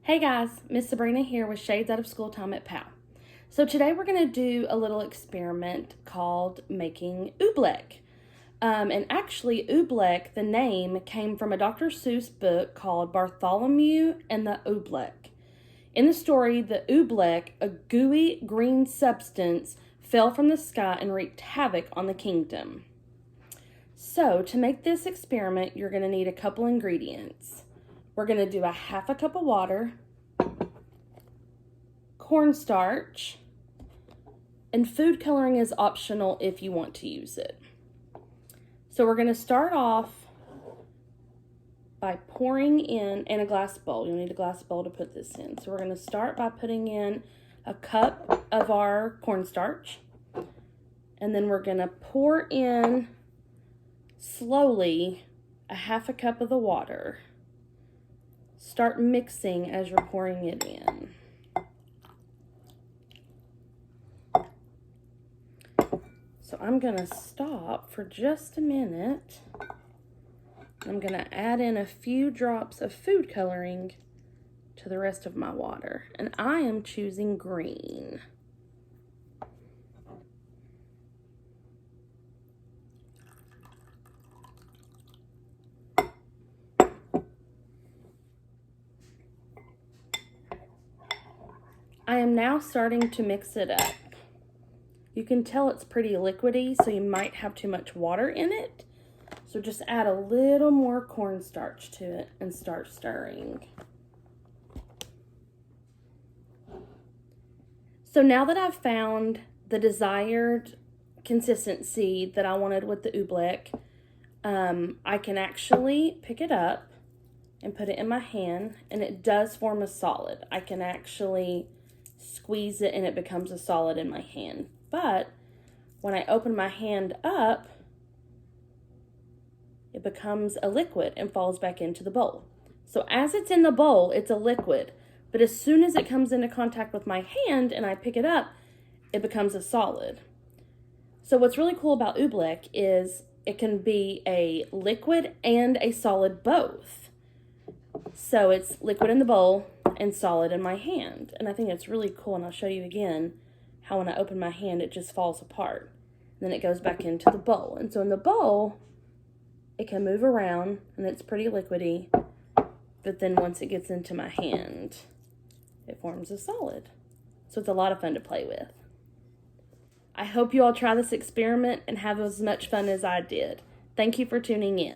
Hey guys, Miss Sabrina here with Shades Out of School Time at POW. So today we're going to do a little experiment called making Oobleck. And actually Oobleck, the name, came from a Dr. Seuss book called Bartholomew and the Oobleck. In the story, the Oobleck, a gooey green substance, fell from the sky and wreaked havoc on the kingdom. So to make this experiment, you're going to need a couple ingredients. We're going to do a half a cup of water, cornstarch, and food coloring is optional if you want to use it. So we're going to start off by pouring in a glass bowl. You'll need a glass bowl to put this in. So we're going to start by putting in a cup of our cornstarch, and then we're going to pour in slowly a half a cup of the water. Start mixing as you're pouring it in. So I'm going to stop for just a minute. I'm going to add in a few drops of food coloring to the rest of my water. And I am choosing green. I am now starting to mix it up. You can tell it's pretty liquidy, so you might have too much water in it. So just add a little more cornstarch to it and start stirring. So now that I've found the desired consistency that I wanted with the Oobleck, I can actually pick it up and put it in my hand, and it does form a solid. I can actually squeeze it and it becomes a solid in my hand. But when I open my hand up, it becomes a liquid and falls back into the bowl. So as it's in the bowl, it's a liquid. But as soon as it comes into contact with my hand and I pick it up, it becomes a solid. So what's really cool about Oobleck is it can be a liquid and a solid both. So it's liquid in the bowl and solid in my hand. And I think it's really cool, and I'll show you again how when I open my hand, it just falls apart. And then it goes back into the bowl. And so in the bowl, it can move around, and it's pretty liquidy. But then once it gets into my hand, it forms a solid. So it's a lot of fun to play with. I hope you all try this experiment and have as much fun as I did. Thank you for tuning in.